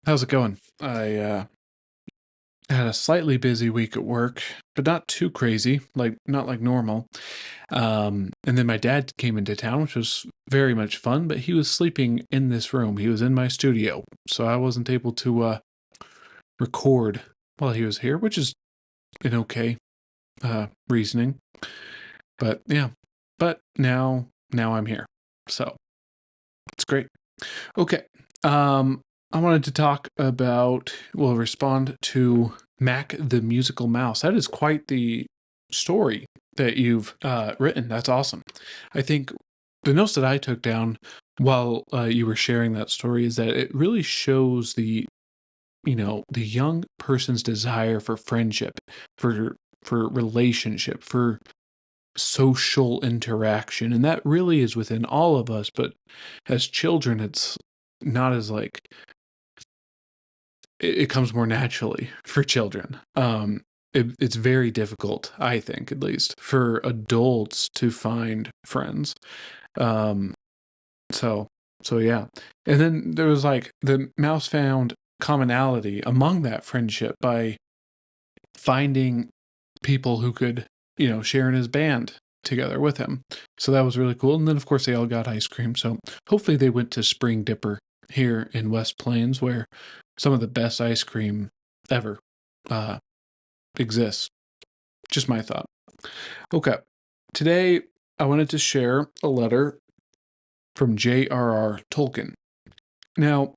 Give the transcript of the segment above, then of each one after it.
How's it going? I had a slightly busy week at work, but not too crazy, like not like normal. And then my dad came into town, which was very much fun, but he was sleeping in this room. He was in my studio, so I wasn't able to record while he was here, which is an okay reasoning. But yeah, but now I'm here, so it's great. Okay. I wanted to talk about, well, respond to Mac the Musical Mouse. That is quite the story that you've written. That's awesome. I think the notes that I took down while you were sharing that story is that it really shows the young person's desire for friendship, for relationship, for social interaction, and that really is within all of us. But as children, it's not as like it comes more naturally for children. It's very difficult, I think, at least, for adults to find friends. Um, so so yeah. And then there was like the mouse found commonality among that friendship by finding people who could, share in his band together with him. So that was really cool. And then of course they all got ice cream. So hopefully they went to Spring Dipper here in West Plains where some of the best ice cream ever uh, exists. Just my thought. Okay. Today I wanted to share a letter from J.R.R. Tolkien. Now,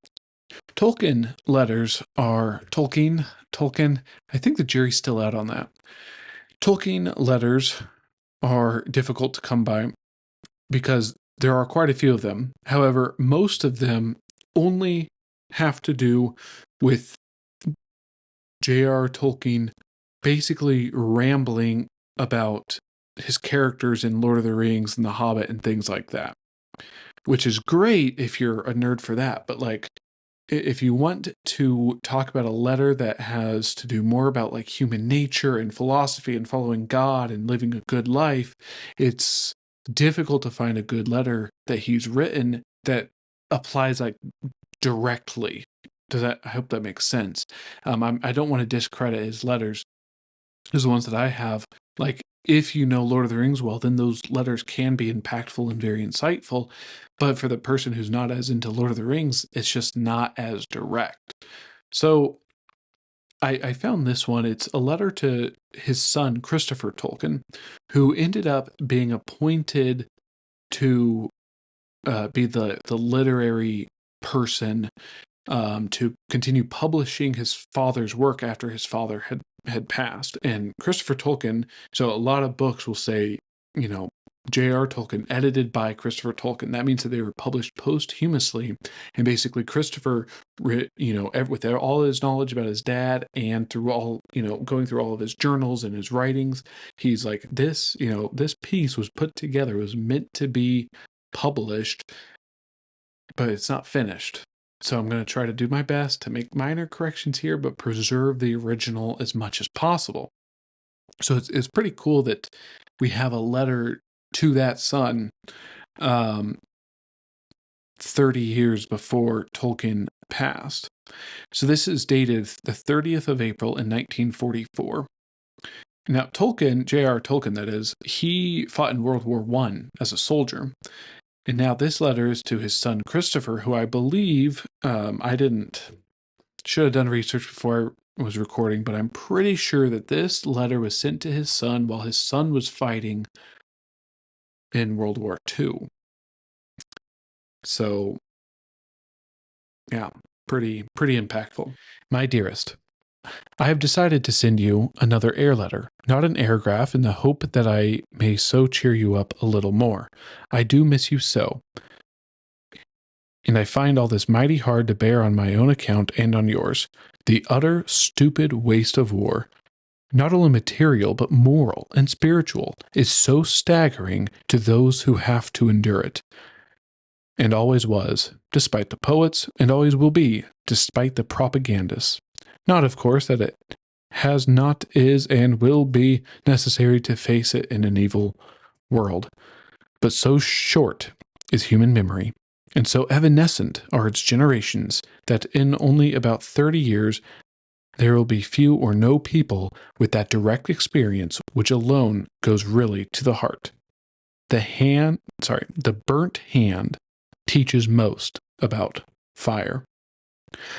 Tolkien letters are Tolkien. I think the jury's still out on that. Tolkien letters are difficult to come by because there are quite a few of them. However, most of them only have to do with J.R.R. Tolkien basically rambling about his characters in Lord of the Rings and The Hobbit and things like that, which is great if you're a nerd for that. But like, if you want to talk about a letter that has to do more about like human nature and philosophy and following God and living a good life, it's difficult to find a good letter that he's written that applies like directly. I hope that makes sense. I don't want to discredit his letters, because the ones that I have, like, if you know Lord of the Rings well, then those letters can be impactful and very insightful. But for the person who's not as into Lord of the Rings, it's just not as direct. So I found this one. It's a letter to his son, Christopher Tolkien, who ended up being appointed to be the literary person to continue publishing his father's work after his father had passed. And Christopher Tolkien, so a lot of books will say, J.R.R. Tolkien, edited by Christopher Tolkien. That means that they were published posthumously. And basically, Christopher, with all his knowledge about his dad and through all, going through all of his journals and his writings, he's like, this piece was put together, it was meant to be published, but it's not finished. So I'm going to try to do my best to make minor corrections here, but preserve the original as much as possible. So it's pretty cool that we have a letter to that son 30 years before Tolkien passed. So this is dated the 30th of April in 1944. Now, Tolkien, J.R.R. Tolkien, that is, he fought in World War I as a soldier. And now this letter is to his son Christopher, who I believe should have done research before I was recording, but I'm pretty sure that this letter was sent to his son while his son was fighting in World War II. So, yeah, pretty impactful. My dearest, I have decided to send you another air letter, not an airgraph, in the hope that I may so cheer you up a little more. I do miss you so, and I find all this mighty hard to bear on my own account and on yours. The utter stupid waste of war, not only material but moral and spiritual, is so staggering to those who have to endure it, and always was, despite the poets, and always will be, despite the propagandists. Not, of course, that it has not, is, and will be necessary to face it in an evil world, but so short is human memory, And so evanescent are its generations that in only about 30 years there will be few or no people with that direct experience which alone goes really to the heart. The burnt hand teaches most about fire.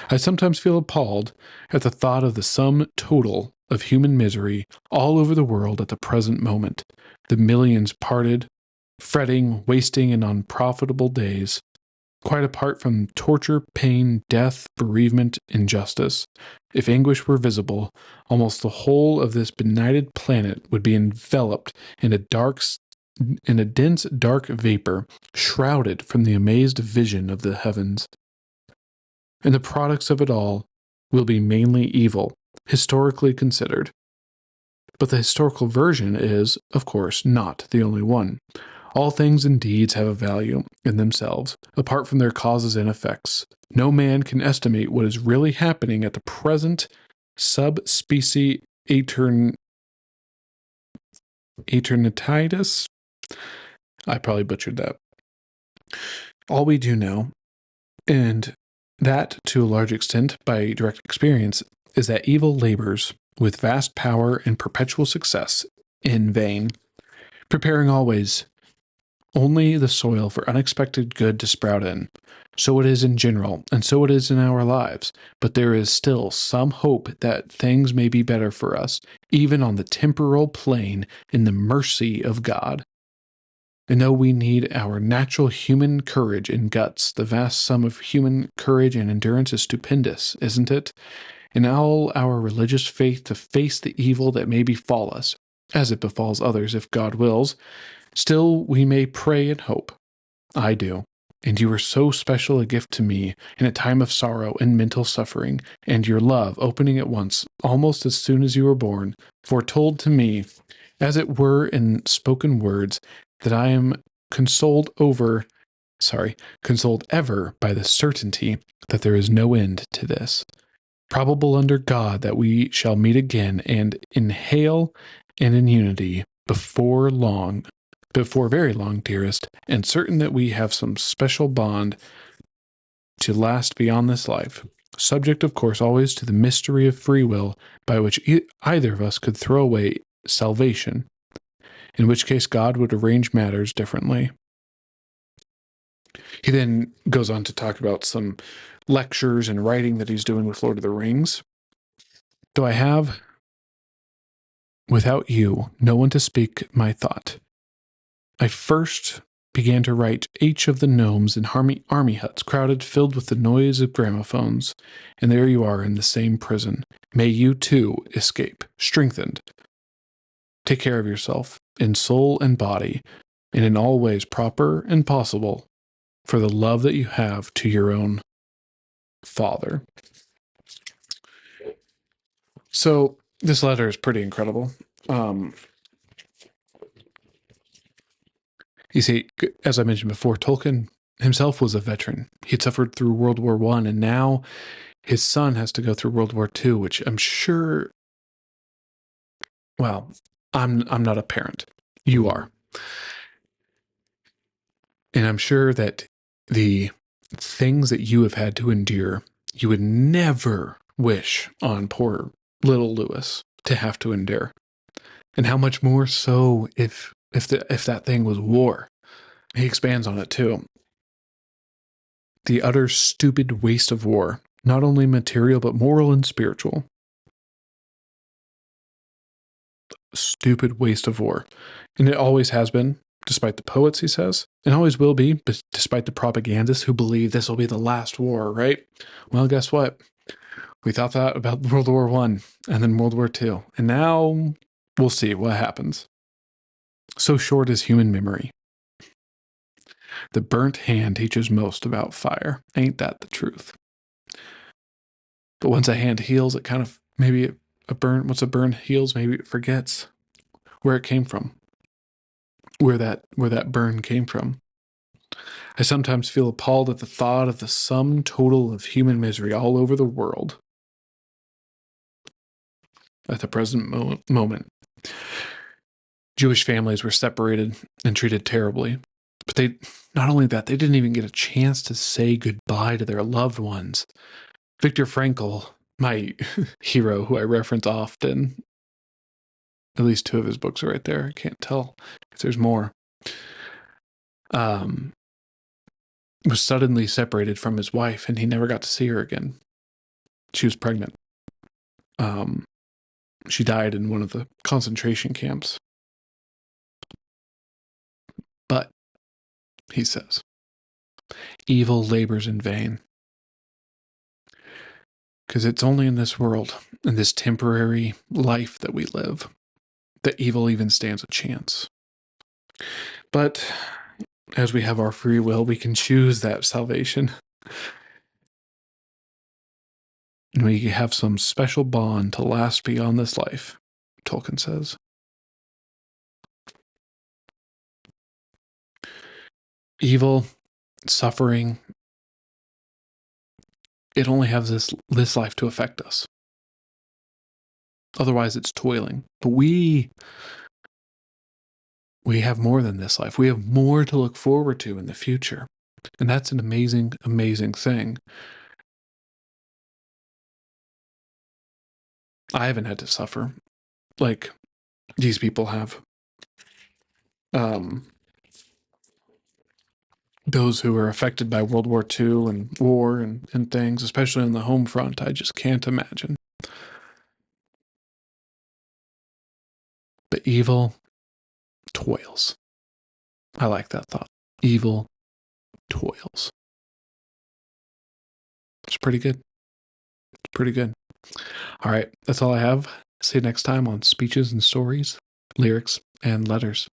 I sometimes feel appalled at the thought of the sum total of human misery all over the world at the present moment, the millions parted, fretting, wasting in unprofitable days, quite apart from torture, pain, death, bereavement, injustice. If anguish were visible, almost the whole of this benighted planet would be enveloped in a dense dark vapor, shrouded from the amazed vision of the heavens. And the products of it all will be mainly evil, historically considered. But the historical version is, of course, not the only one. All things and deeds have a value in themselves, apart from their causes and effects. No man can estimate what is really happening at the present subspecie aeternitatis. I probably butchered that. All we do know, and that to a large extent by direct experience, is that evil labors with vast power and perpetual success in vain, preparing always only the soil for unexpected good to sprout in. So it is in general, and so it is in our lives, but there is still some hope that things may be better for us, even on the temporal plane, in the mercy of God. And though we need our natural human courage and guts, the vast sum of human courage and endurance is stupendous, isn't it? And all our religious faith to face the evil that may befall us, as it befalls others if God wills, still we may pray and hope. I do. And you are so special a gift to me in a time of sorrow and mental suffering, and your love, opening at once, almost as soon as you were born, foretold to me, as it were in spoken words, that I am consoled ever by the certainty that there is no end to this. Probable under God that we shall meet again and inhale and in unity before very long, dearest, and certain that we have some special bond to last beyond this life, subject, of course, always to the mystery of free will by which either of us could throw away salvation, in which case God would arrange matters differently. He then goes on to talk about some lectures and writing that he's doing with Lord of the Rings. Though I have, without you, no one to speak my thought, I first began to write each of the gnomes in army huts, crowded, filled with the noise of gramophones. And there you are in the same prison. May you, too, escape, strengthened. Take care of yourself, in soul and body, and in all ways proper and possible, for the love that you have to your own father. So, this letter is pretty incredible. You see, as I mentioned before, Tolkien himself was a veteran. He'd suffered through World War I, and now his son has to go through World War II, which I'm sure, well, I'm not a parent. You are. And I'm sure that the things that you have had to endure, you would never wish on poor little Lewis to have to endure. And how much more so if that thing was war. He expands on it too. The utter stupid waste of war, not only material but moral and spiritual. Stupid waste of war. And it always has been, despite the poets, he says, and always will be, but despite the propagandists who believe this will be the last war, right? Well, guess what? We thought that about World War I and then World War II. And now we'll see what happens. So short is human memory. The burnt hand teaches most about fire. Ain't that the truth? But once a hand heals, it kind of, once a burn heals, maybe it forgets where it came from, where that burn came from. I sometimes feel appalled at the thought of the sum total of human misery all over the world at the present moment. Jewish families were separated and treated terribly. But not only that, they didn't even get a chance to say goodbye to their loved ones. Viktor Frankl, my hero, who I reference often, at least 2 of his books are right there. I can't tell if there's more. Was suddenly separated from his wife, and he never got to see her again. She was pregnant. She died in one of the concentration camps. But, he says, evil labors in vain. Because it's only in this world, in this temporary life that we live, that evil even stands a chance. But as we have our free will, we can choose that salvation. And we have some special bond to last beyond this life, Tolkien says. Evil, suffering, it only has this life to affect us. Otherwise, it's toiling. But we have more than this life. We have more to look forward to in the future. And that's an amazing, amazing thing. I haven't had to suffer like these people have. Those who were affected by World War II and war and things, especially on the home front, I just can't imagine. But evil toils. I like that thought. Evil toils. It's pretty good. It's pretty good. All right, that's all I have. See you next time on Speeches and Stories, Lyrics and Letters.